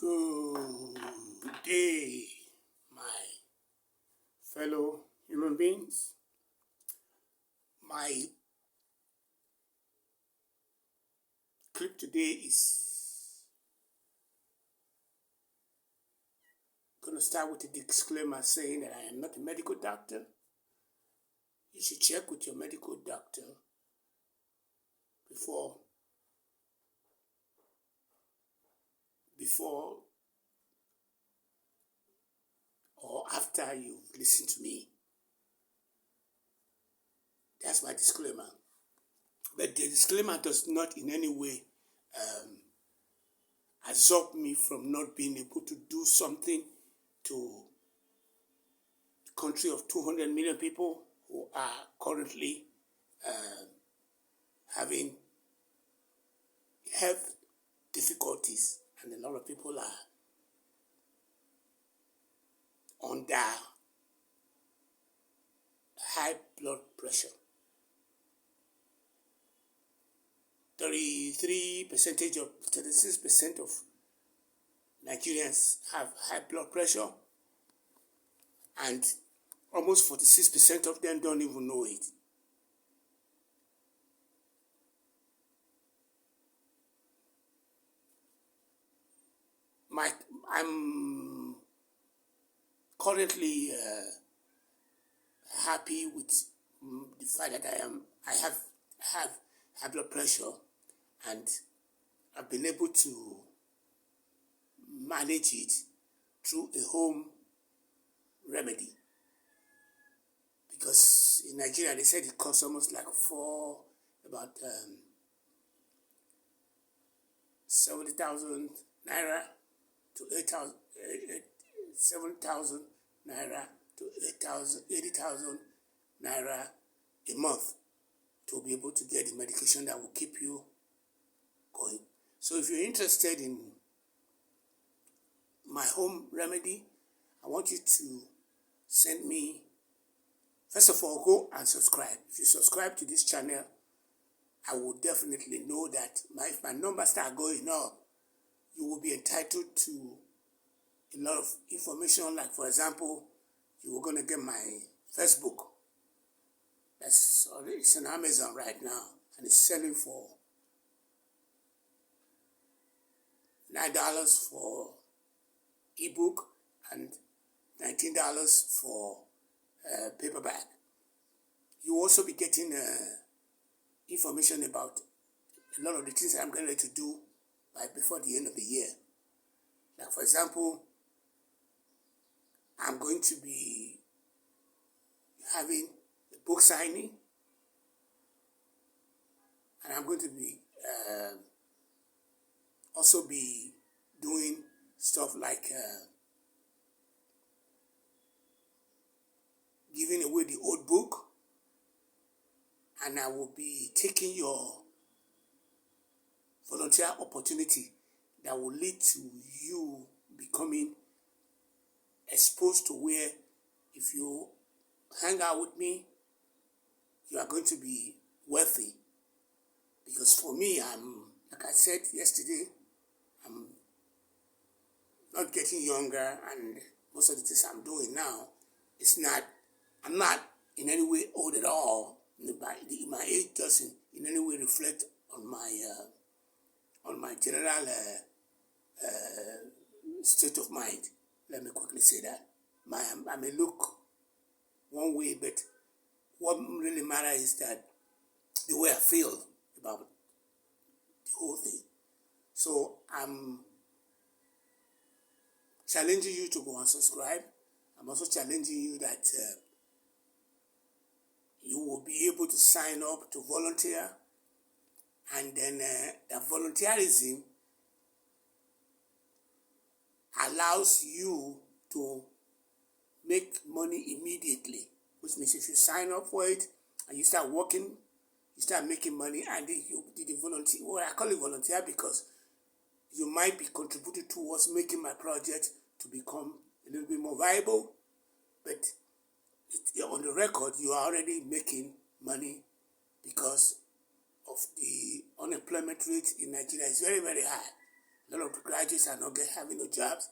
Good day, my fellow human beings. My clip today is going to start with a disclaimer saying that I am not a medical doctor. You should check with your medical doctor before or after you've listened to me. That's my disclaimer. But the disclaimer does not in any way absorb me from not being able to do something to the country of 200 million people who are currently having health difficulties, and a lot of people are under high blood pressure. 36% of Nigerians have high blood pressure, and almost 46% of them don't even know it. I'm currently happy with the fact that I have high blood pressure, and I've been able to manage it through a home remedy. Because in Nigeria, they said it costs almost like about 70,000 naira to 7,000 naira to 80,000 naira a month to be able to get the medication that will keep you going. So if you're interested in my home remedy, I want you to send me, first of all, go and subscribe. If you subscribe to this channel, I will definitely know that if my numbers start going up, you will be entitled to a lot of information. Like, for example, you are going to get my first book. It's on Amazon right now, and it's selling for $9 for ebook and $19 for paperback. You will also be getting information about a lot of the things I'm going to do before the end of the year. Like, for example, I'm going to be having a book signing, and I'm going to be also be doing stuff like giving away the old book, and I will be taking your volunteer opportunity that will lead to you becoming exposed to where, if you hang out with me, you are going to be wealthy. Because for me, like I said yesterday, I'm not getting younger, and most of the things I'm doing now, I'm not in any way old at all. My age doesn't in any way reflect on my general state of mind. Let me quickly say that. I may look one way, but what really matters is that the way I feel about the whole thing. So I'm challenging you to go and subscribe. I'm also challenging you that you will be able to sign up to volunteer, and then that volunteerism allows you to make money immediately, which means if you sign up for it and you start working, you start making money, and you did the volunteer. Well, I call it volunteer because you might be contributing towards making my project to become a little bit more viable, but on the record, you are already making money because of the unemployment rate in Nigeria is very, very high. A lot of graduates are not having no jobs,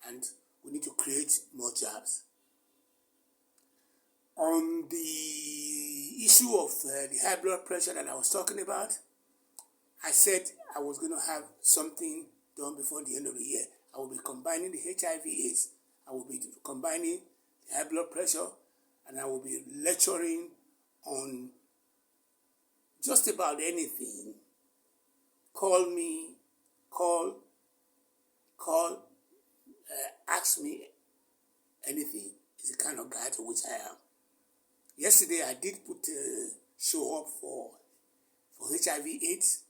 and we need to create more jobs. On the issue of the high blood pressure that I was talking about, I said I was going to have something done before the end of the year. I will be combining the HIV/AIDS, I will be combining the high blood pressure, and I will be lecturing on just about anything. Call me, ask me anything. Is the kind of guy to which I am. Yesterday I did put a show up for HIV/AIDS.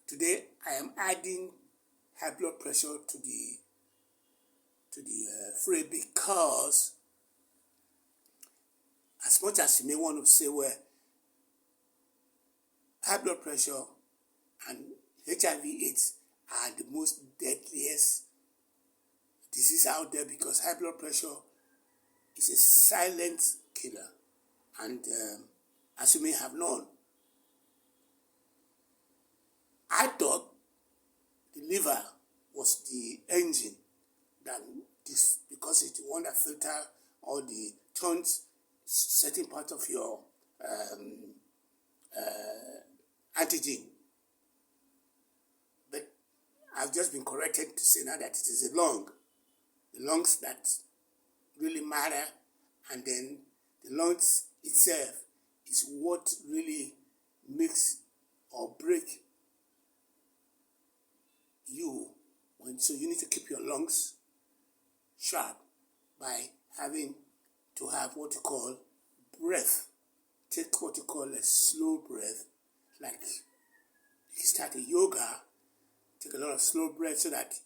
Today I am adding high blood pressure to the fray, because as much as you may want to say, well, high blood pressure and HIV/AIDS are the most deadliest disease out there, because high blood pressure is a silent killer. And as you may have known, I thought the liver was the engine that this, because it's the one that filters all the turns certain part of your antigen. But I've just been corrected to say now that it is the lungs that really matter, and then the lungs itself is what really makes or break you. So you need to keep your lungs sharp by having to have what you call breath. Take what you call a slow breath, like you start a yoga. Take a lot of slow breath so that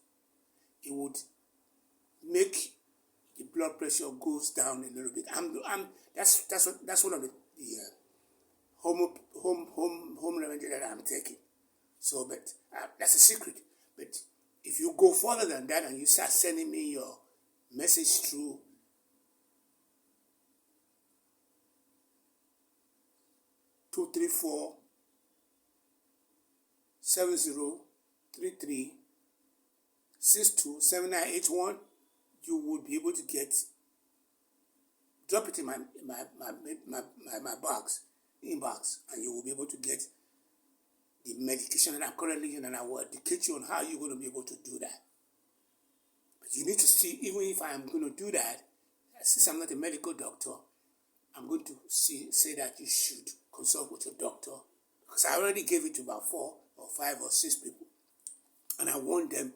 it would make the blood pressure goes down a little bit. That's one of the home remedy that I'm taking. So, but that's a secret. But if you go further than that and you start sending me your message through (234) 7033 627981, you will be able to drop it in my inbox, and you will be able to get the medication that I'm currently using, and I will educate you on how you're going to be able to do that. But you need to see, even if I'm going to do that, since I'm not a medical doctor, I'm going to say that you should consult with your doctor, because I already gave it to about 4 or 5 or 6 people, and I want them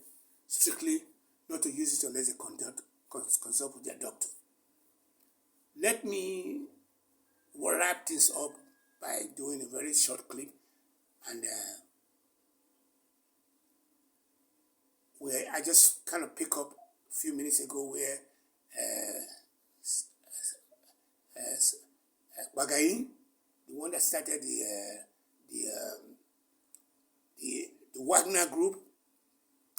strictly not to use it unless they consult with their doctor. Let me wrap this up by doing a very short clip, and where I just kind of pick up a few minutes ago where Bagain, the one that started the Wagner Group,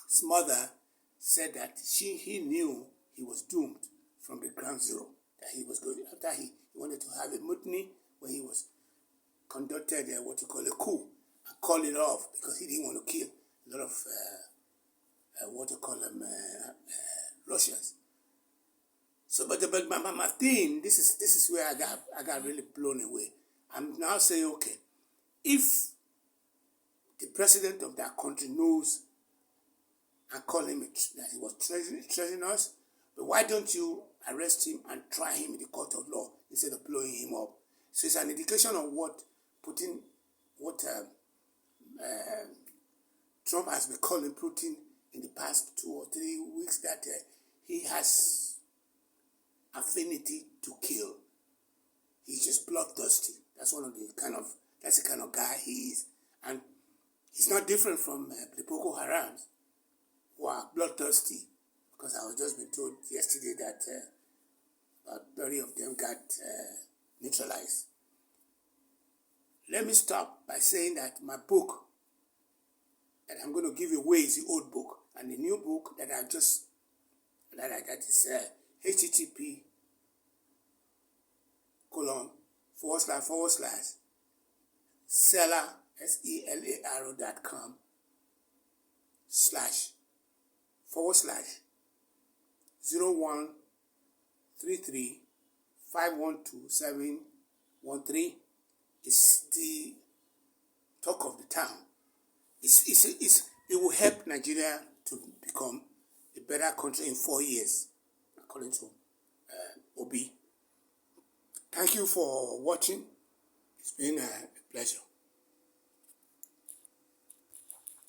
his mother said that he knew he was doomed from the ground zero, that he was going, after he wanted to have a mutiny when he was conducted what you call a coup, and call it off because he didn't want to kill a lot of what you call them Russians. So, but my thing, this is where I got really blown away. I'm now saying, okay, if the president of that country knows and call him that he was treasoning us, but why don't you arrest him and try him in the court of law instead of blowing him up? So it's an indication of what Trump has been calling Putin in the past 2 or 3 weeks, that he has affinity to kill. He's just bloodthirsty. That's the kind of guy he is. And he's not different from the Boko Haram, who are bloodthirsty, because I was just been told yesterday that about 30 of them got neutralized. Let me stop by saying that my book that I'm going to give away is the old book, and the new book that is http:// selar.com/ /0133512713 is the talk of the town. It will help Nigeria to become a better country in 4 years, according to Obi. Thank you for watching. It's been a pleasure.